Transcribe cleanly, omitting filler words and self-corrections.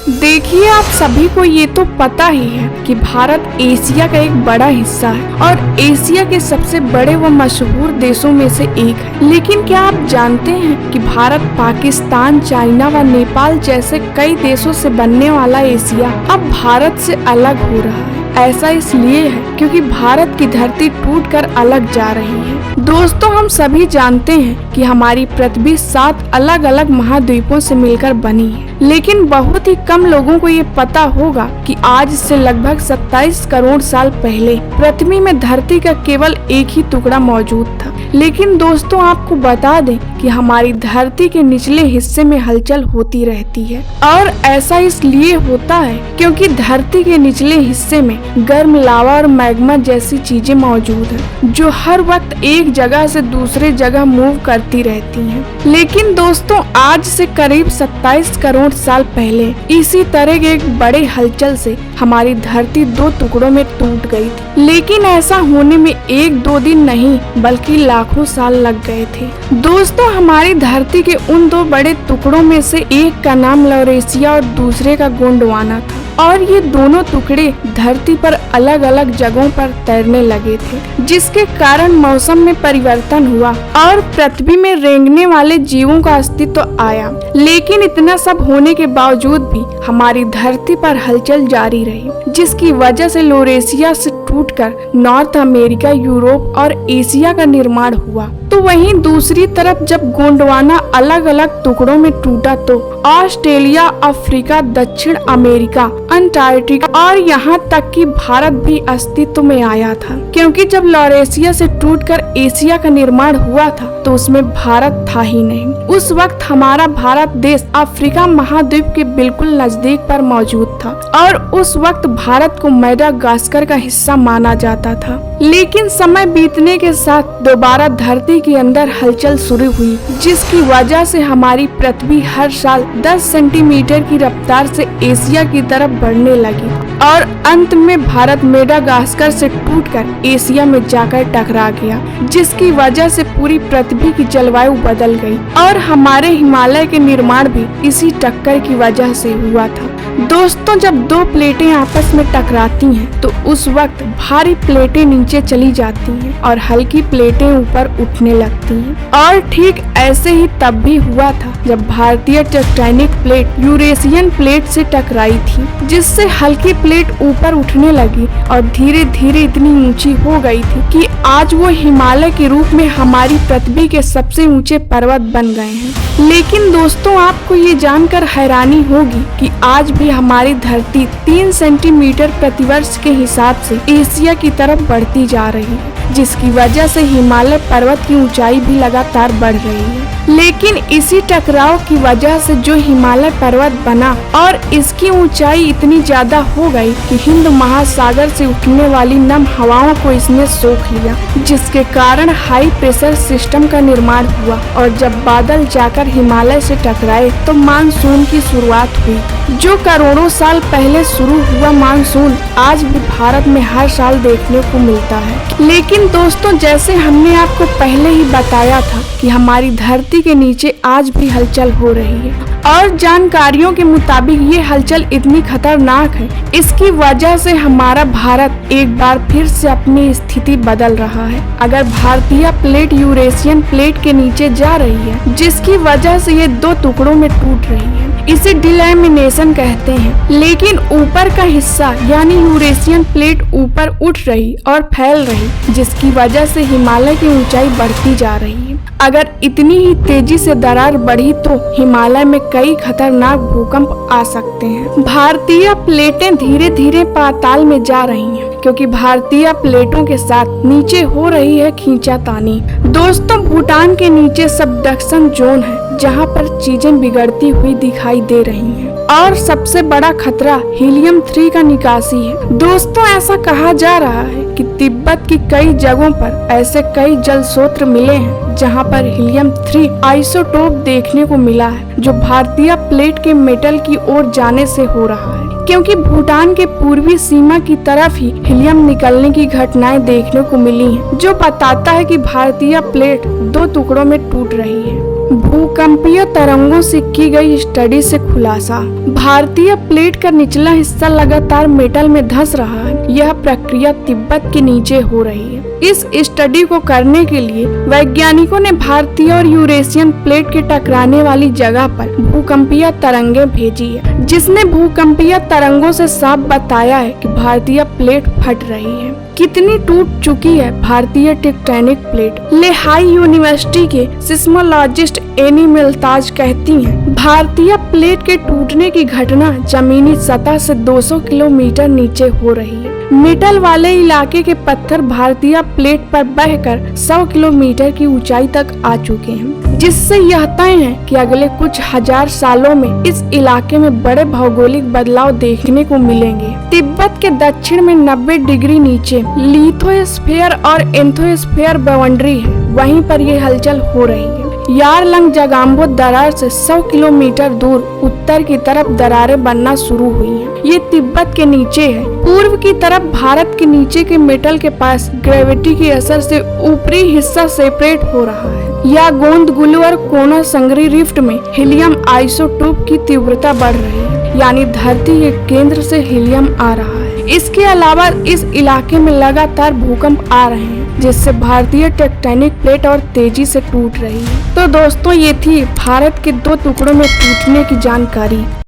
देखिए, आप सभी को ये तो पता ही है कि भारत एशिया का एक बड़ा हिस्सा है और एशिया के सबसे बड़े व मशहूर देशों में से एक है। लेकिन क्या आप जानते हैं कि भारत, पाकिस्तान, चाइना व नेपाल जैसे कई देशों से बनने वाला एशिया अब भारत से अलग हो रहा है। ऐसा इसलिए है क्योंकि भारत की धरती टूटकर अलग जा रही है। दोस्तों, हम सभी जानते हैं कि हमारी पृथ्वी 7 अलग अलग महाद्वीपों से मिलकर बनी है, लेकिन बहुत ही कम लोगों को ये पता होगा कि आज से लगभग 27 करोड़ साल पहले पृथ्वी में धरती का केवल एक ही टुकड़ा मौजूद था। लेकिन दोस्तों, आपको बता दें कि हमारी धरती के निचले हिस्से में हलचल होती रहती है और ऐसा इसलिए होता है क्योंकि धरती के निचले हिस्से में गर्म लावा और मैग्मा जैसी चीजें मौजूद हैं जो हर वक्त एक जगह से दूसरे जगह मूव करती रहती हैं। लेकिन दोस्तों, आज से करीब 27 करोड़ साल पहले इसी तरह के एक बड़े हलचल से हमारी धरती 2 टुकड़ों में टूट गई थी। लेकिन ऐसा होने में 1-2 दिन नहीं बल्कि लाखों साल लग गए थे। दोस्तों, हमारी धरती के उन 2 बड़े टुकड़ों में से एक का नाम लॉरेशिया और दूसरे का गोंडवाना था और ये दोनों टुकड़े धरती पर अलग अलग जगहों पर तैरने लगे थे, जिसके कारण मौसम में परिवर्तन हुआ और पृथ्वी में रेंगने वाले जीवों का अस्तित्व आया। लेकिन इतना सब होने के बावजूद भी हमारी धरती पर हलचल जारी रही, जिसकी वजह से लॉरेशिया से टूटकर नॉर्थ अमेरिका, यूरोप और एशिया का निर्माण हुआ। तो वहीं दूसरी तरफ जब गोंडवाना अलग अलग टुकड़ों में टूटा तो ऑस्ट्रेलिया, अफ्रीका, दक्षिण अमेरिका, अंटार्कटिका और यहाँ तक कि भारत भी अस्तित्व में आया था, क्योंकि जब लॉरेशिया से टूटकर एशिया का निर्माण हुआ था तो उसमें भारत था ही नहीं। उस वक्त हमारा भारत देश अफ्रीका महाद्वीप के बिल्कुल नजदीक पर मौजूद था और उस वक्त भारत को मेडागास्कर का हिस्सा माना जाता था। लेकिन समय बीतने के साथ दोबारा धरती के अंदर हलचल शुरू हुई, जिसकी वजह से हमारी पृथ्वी हर साल 10 सेंटीमीटर की रफ्तार से एशिया की तरफ बढ़ने लगी और अंत में भारत मेडागास्कर से टूटकर एशिया में जाकर टकरा गया, जिसकी वजह से पूरी पृथ्वी की जलवायु बदल गई और हमारे हिमालय के निर्माण भी इसी टक्कर की वजह से हुआ था। दोस्तों, जब 2 प्लेटें आपस में टकराती हैं तो उस वक्त भारी प्लेटें नीचे चली जाती हैं और हल्की प्लेटें ऊपर उठने लगती हैं और ठीक ऐसे ही तब भी हुआ था जब भारतीय टेक्टोनिक प्लेट यूरेशियन प्लेट से टकराई थी, जिससे हल्की प्लेट ऊपर उठने लगी और धीरे धीरे इतनी ऊंची हो गई थी कि आज वो हिमालय के रूप में हमारी पृथ्वी के सबसे ऊंचे पर्वत बन गए हैं। लेकिन दोस्तों, आपको ये जानकर हैरानी होगी कि आज भी हमारी धरती 3 सेंटीमीटर प्रतिवर्ष के हिसाब से एशिया की तरफ बढ़ती जा रही है, जिसकी वजह से हिमालय पर्वत की ऊंचाई भी लगातार बढ़ रही है। लेकिन इसी टकराव की वजह से जो हिमालय पर्वत बना और इसकी ऊंचाई इतनी ज्यादा हो गई कि हिंद महासागर से उठने वाली नम हवाओं को इसने सोख लिया, जिसके कारण हाई प्रेशर सिस्टम का निर्माण हुआ और जब बादल जाकर हिमालय से टकराए तो मानसून की शुरुआत हुई। जो करोड़ों साल पहले शुरू हुआ मानसून आज भी भारत में हर साल देखने को मिलता है। लेकिन दोस्तों, जैसे हमने आपको पहले ही बताया था कि हमारी धरती के नीचे आज भी हलचल हो रही है और जानकारियों के मुताबिक ये हलचल इतनी खतरनाक है, इसकी वजह से हमारा भारत एक बार फिर से अपनी स्थिति बदल रहा है। अगर भारतीय प्लेट यूरेशियन प्लेट के नीचे जा रही है, जिसकी वजह से ये 2 टुकड़ों में टूट रही है, इसे डिलैमिनेशन कहते हैं। लेकिन ऊपर का हिस्सा यानी यूरेशियन प्लेट ऊपर उठ रही और फैल रही, जिसकी वजह से हिमालय की ऊंचाई बढ़ती जा रही है। अगर इतनी ही तेजी से दरार बढ़ी तो हिमालय में कई खतरनाक भूकंप आ सकते हैं। भारतीय प्लेटें धीरे धीरे पाताल में जा रही हैं क्योंकि भारतीय प्लेटों के साथ नीचे हो रही है खींचातानी। दोस्तों, भूटान के नीचे सबडक्शन जोन है जहां पर चीजें बिगड़ती हुई दिखाई दे रही हैं और सबसे बड़ा खतरा हीलियम 3 का निकासी है। दोस्तों, ऐसा कहा जा रहा है कि तिब्बत की कई जगहों पर ऐसे कई जल स्रोत मिले हैं जहां पर हीलियम 3 आइसोटोप देखने को मिला है, जो भारतीय प्लेट के मेटल की ओर जाने से हो रहा है, क्योंकि भूटान के पूर्वी सीमा की तरफ ही हीलियम निकलने की घटनाएं देखने को मिली हैं, जो बताता है कि भारतीय प्लेट 2 टुकड़ों में टूट रही है। भूकंपीय तरंगों से की गई स्टडी से खुलासा। भारतीय प्लेट का निचला हिस्सा लगातार मेटल में धंस रहा है। यह प्रक्रिया तिब्बत के नीचे हो रही है। इस स्टडी को करने के लिए वैज्ञानिकों ने भारतीय और यूरेशियन प्लेट के टकराने वाली जगह पर भूकंपीय तरंगें भेजी है, जिसने भूकंपीय तरंगों से साफ बताया है कि भारतीय प्लेट फट रही है। कितनी टूट चुकी है भारतीय टेक्टोनिक प्लेट। लेहाई यूनिवर्सिटी के सिस्मोलॉजिस्ट एनी मिल्ताज कहती हैं, भारतीय प्लेट के टूटने की घटना जमीनी सतह से 200 किलोमीटर नीचे हो रही है। मेटल वाले इलाके के पत्थर भारतीय प्लेट पर बहकर 100 किलोमीटर की ऊंचाई तक आ चुके हैं, जिससे यह तय है कि अगले कुछ हजार सालों में इस इलाके में बड़े भौगोलिक बदलाव देखने को मिलेंगे। तिब्बत के दक्षिण में 90 डिग्री नीचे लिथोस्फीयर और एंथोस्फीयर बाउंड्री है, वहीं पर ये हलचल हो रही है। यारलंग जगाम्बो दरार से 100 किलोमीटर दूर उत्तर की तरफ दरारें बनना शुरू हुई हैं। ये तिब्बत के नीचे है। पूर्व की तरफ भारत के नीचे के मेटल के पास ग्रेविटी के असर से ऊपरी हिस्सा सेपरेट हो रहा है। या गोंद गुलू और कोना संगरी रिफ्ट में हीलियम आइसोटोप की तीव्रता बढ़ रही है, यानी धरती के केंद्र से हीलियम आ रहा है। इसके अलावा इस इलाके में लगातार भूकंप आ रहे हैं, जिससे भारतीय टेक्टोनिक प्लेट और तेजी से टूट रही है। तो दोस्तों, ये थी भारत के 2 टुकड़ों में टूटने की जानकारी।